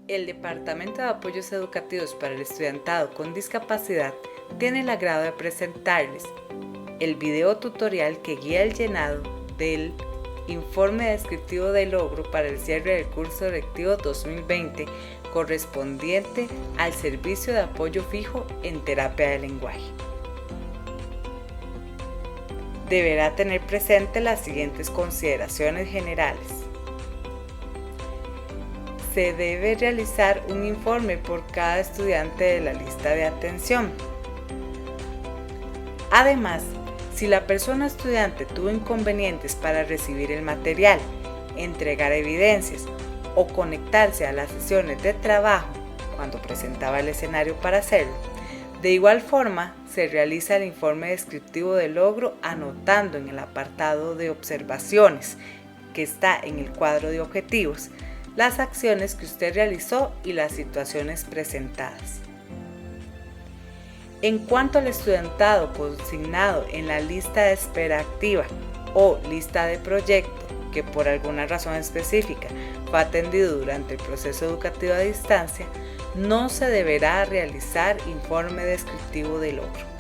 El Departamento de Apoyos Educativos para el Estudiantado con Discapacidad tiene el agrado de presentarles el video tutorial que guía el llenado del informe descriptivo de logro para el cierre del curso lectivo 2020 correspondiente al servicio de apoyo fijo en terapia de lenguaje. Deberá tener presente las siguientes consideraciones generales. Se debe realizar un informe por cada estudiante de la lista de atención. Además, si la persona estudiante tuvo inconvenientes para recibir el material, entregar evidencias o conectarse a las sesiones de trabajo cuando presentaba el escenario para hacerlo, de igual forma se realiza el informe descriptivo del logro anotando en el apartado de observaciones que está en el cuadro de objetivos las acciones que usted realizó y las situaciones presentadas. En cuanto al estudiantado consignado en la lista de espera activa o lista de proyecto que por alguna razón específica fue atendido durante el proceso educativo a distancia, no se deberá realizar informe descriptivo de logro.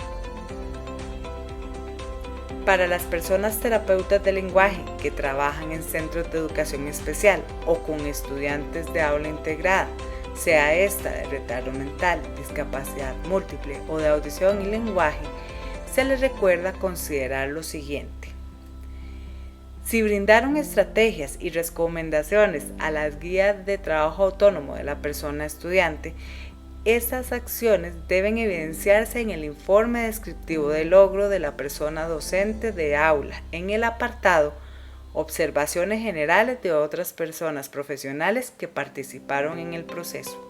Para las personas terapeutas de lenguaje que trabajan en centros de educación especial o con estudiantes de aula integrada, sea esta de retardo mental, discapacidad múltiple o de audición y lenguaje, se les recuerda considerar lo siguiente. Si brindaron estrategias y recomendaciones a las guías de trabajo autónomo de la persona estudiante, estas acciones deben evidenciarse en el informe descriptivo de logro de la persona docente de aula en el apartado Observaciones generales de otras personas profesionales que participaron en el proceso.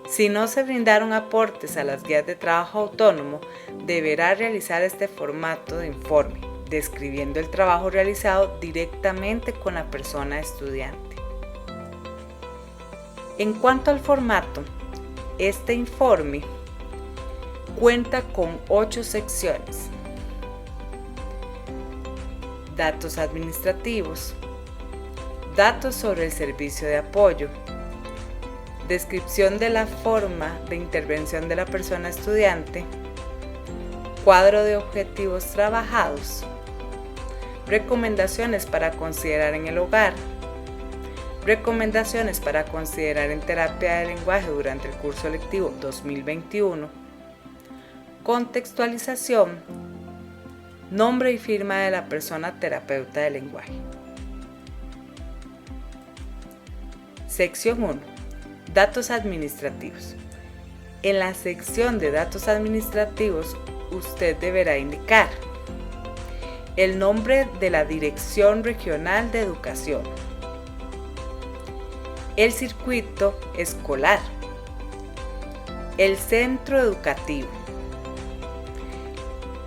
Si no se brindaron aportes a las guías de trabajo autónomo, deberá realizar este formato de informe, describiendo el trabajo realizado directamente con la persona estudiante. En cuanto al formato, este informe cuenta con 8 secciones. Datos administrativos, datos sobre el servicio de apoyo, descripción de la forma de intervención de la persona estudiante, cuadro de objetivos trabajados, recomendaciones para considerar en el hogar, recomendaciones para considerar en terapia de lenguaje durante el curso lectivo 2021, contextualización, nombre y firma de la persona terapeuta de lenguaje. Sección 1. Datos administrativos. En la sección de datos administrativos, usted deberá indicar el nombre de la Dirección Regional de Educación, el circuito escolar, el centro educativo,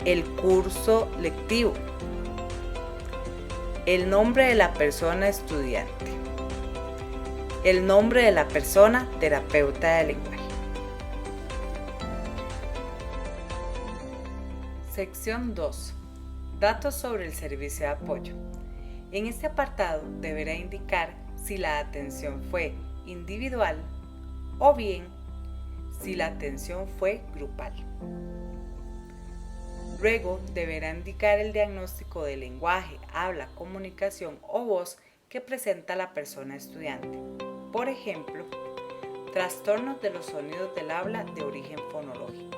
el curso lectivo, el nombre de la persona estudiante, el nombre de la persona terapeuta de lenguaje. Sección 2. Datos sobre el servicio de apoyo. En este apartado deberá indicar si la atención fue individual o bien si la atención fue grupal. Luego deberá indicar el diagnóstico de lenguaje, habla, comunicación o voz que presenta la persona estudiante. Por ejemplo, trastornos de los sonidos del habla de origen fonológico.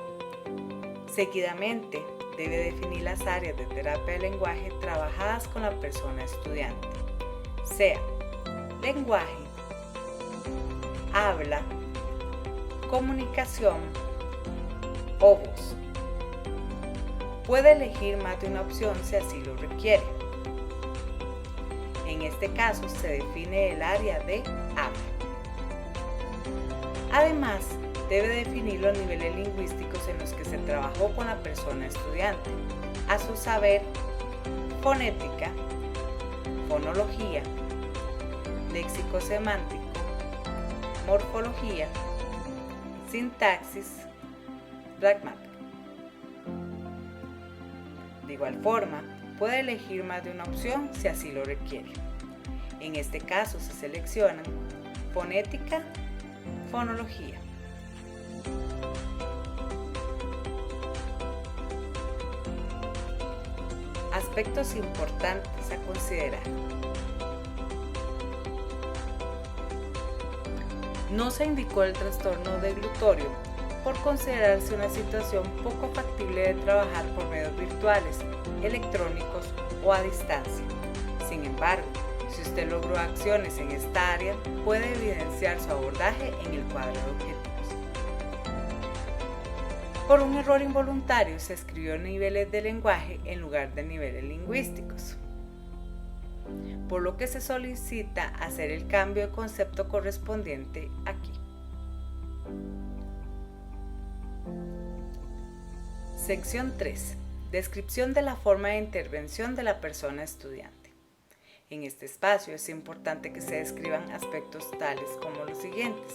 Seguidamente, debe definir las áreas de terapia de lenguaje trabajadas con la persona estudiante, sea lenguaje, habla, comunicación o voz. Puede elegir más de una opción si así lo requiere. En este caso se define el área de habla. Además, debe definir los niveles lingüísticos en los que se trabajó con la persona estudiante, a su saber, fonética, fonología, léxico semántico, morfología, sintaxis, gramática. De igual forma, puede elegir más de una opción si así lo requiere. En este caso se seleccionan Fonética, fonología. Aspectos importantes a considerar. No se indicó el trastorno deglutorio por considerarse una situación poco factible de trabajar por medios virtuales, electrónicos o a distancia. Sin embargo, si usted logró acciones en esta área, puede evidenciar su abordaje en el cuadro de objetivos. Por un error involuntario se escribió niveles de lenguaje en lugar de niveles lingüísticos, por lo que se solicita hacer el cambio de concepto correspondiente aquí. Sección 3. Descripción de la forma de intervención de la persona estudiante. En este espacio es importante que se describan aspectos tales como los siguientes: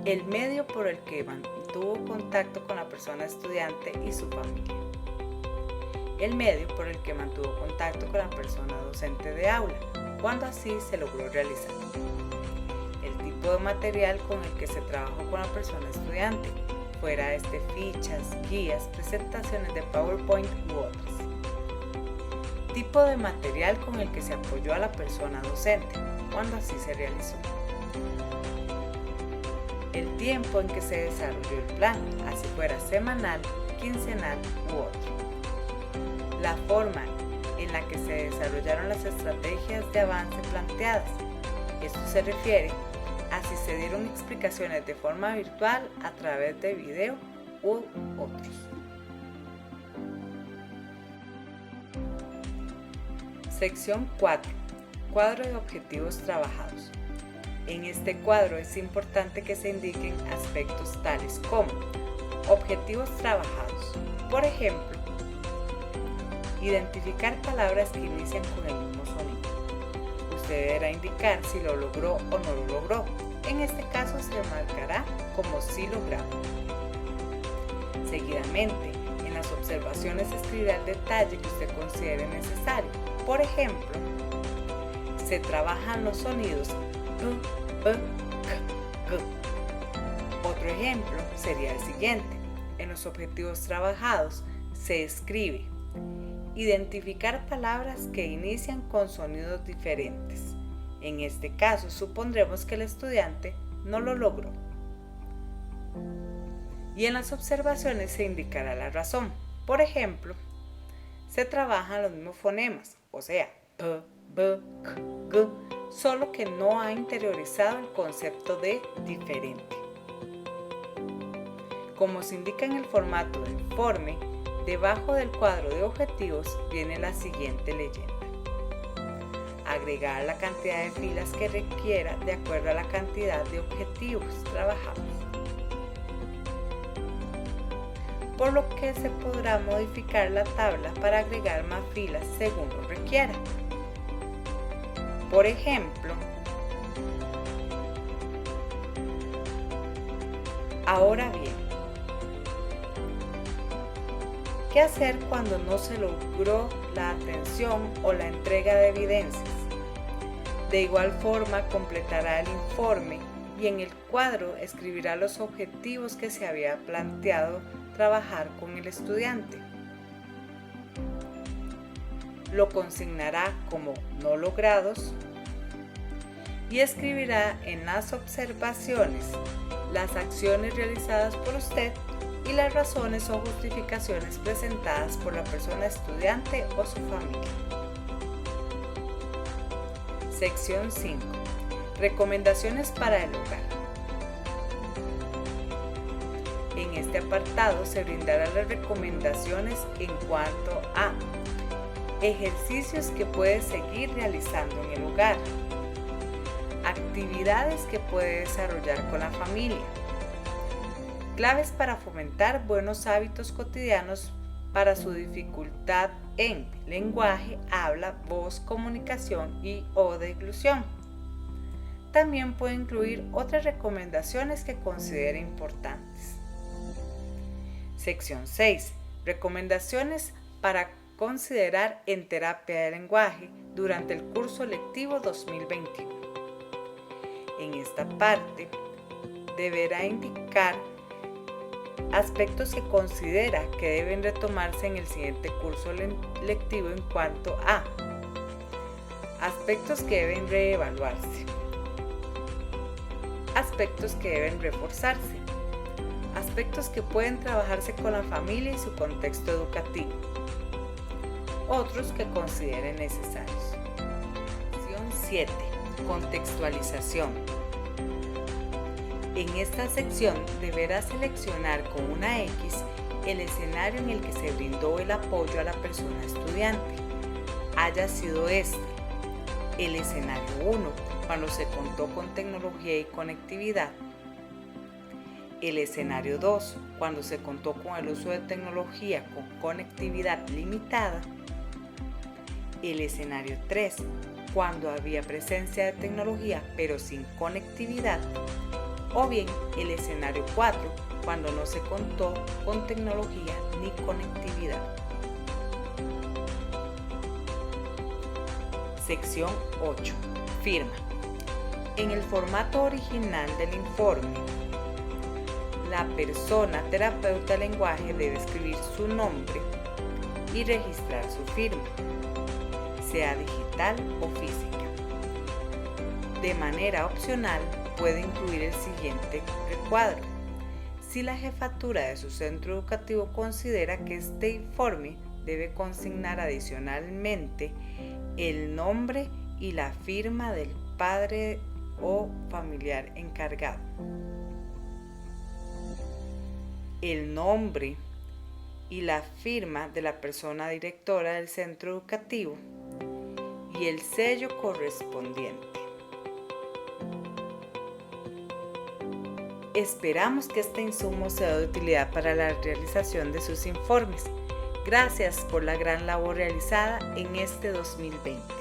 el medio por el que mantuvo contacto con la persona estudiante y su familia, el medio por el que mantuvo contacto con la persona docente de aula, cuando así se logró realizar, el tipo de material con el que se trabajó con la persona estudiante, fuera fichas, guías, presentaciones de PowerPoint u otras, tipo de material con el que se apoyó a la persona docente, cuando así se realizó, el tiempo en que se desarrolló el plan, así fuera semanal, quincenal u otro, la forma en la que se desarrollaron las estrategias de avance planteadas. Esto se refiere a si se dieron explicaciones de forma virtual a través de video u otros. Sección 4. Cuadro de objetivos trabajados. En este cuadro es importante que se indiquen aspectos tales como objetivos trabajados. Por ejemplo, identificar palabras que inician con el mismo sonido. Usted deberá indicar si lo logró o no lo logró. En este caso se marcará como sí logrado. Seguidamente, en las observaciones escribirá el detalle que usted considere necesario. Por ejemplo, se trabajan los sonidos p, k, g. Otro ejemplo sería el siguiente. En los objetivos trabajados se escribe: identificar palabras que inician con sonidos diferentes. En este caso, supondremos que el estudiante no lo logró. Y en las observaciones se indicará la razón. Por ejemplo, se trabajan los mismos fonemas, o sea, p, b, k, g, solo que no ha interiorizado el concepto de diferente. Como se indica en el formato de informe, debajo del cuadro de objetivos viene la siguiente leyenda: agregar la cantidad de filas que requiera de acuerdo a la cantidad de objetivos trabajados, por lo que se podrá modificar la tabla para agregar más filas según lo requiera. Por ejemplo, ahora bien, ¿qué hacer cuando no se logró la atención o la entrega de evidencias? De igual forma, completará el informe y en el cuadro escribirá los objetivos que se había planteado trabajar con el estudiante. Lo consignará como no logrados y escribirá en las observaciones las acciones realizadas por usted y las razones o justificaciones presentadas por la persona estudiante o su familia. Sección 5. Recomendaciones para el hogar. En este apartado se brindarán las recomendaciones en cuanto a ejercicios que puede seguir realizando en el hogar, actividades que puede desarrollar con la familia, claves para fomentar buenos hábitos cotidianos para su dificultad en lenguaje, habla, voz, comunicación y o deglución. También puede incluir otras recomendaciones que considere importantes. Sección 6. Recomendaciones para considerar en terapia de lenguaje durante el curso lectivo 2021. En esta parte deberá indicar aspectos que considera que deben retomarse en el siguiente curso lectivo en cuanto a aspectos que deben reevaluarse, aspectos que deben reforzarse, aspectos que pueden trabajarse con la familia y su contexto educativo, otros que consideren necesarios. Sección 7. Contextualización. En esta sección deberá seleccionar con una X el escenario en el que se brindó el apoyo a la persona estudiante, haya sido este el escenario 1, cuando se contó con tecnología y conectividad, el escenario 2, cuando se contó con el uso de tecnología con conectividad limitada, el escenario 3, cuando había presencia de tecnología pero sin conectividad, o bien el escenario 4, cuando no se contó con tecnología ni conectividad. Sección 8. Firma. En el formato original del informe, la persona terapeuta del lenguaje debe escribir su nombre y registrar su firma, sea digital o física. De manera opcional, puede incluir el siguiente recuadro: si la jefatura de su centro educativo considera que este informe debe consignar adicionalmente el nombre y la firma del padre o familiar encargado, el nombre y la firma de la persona directora del centro educativo y el sello correspondiente. Esperamos que este insumo sea de utilidad para la realización de sus informes. Gracias por la gran labor realizada en este 2020.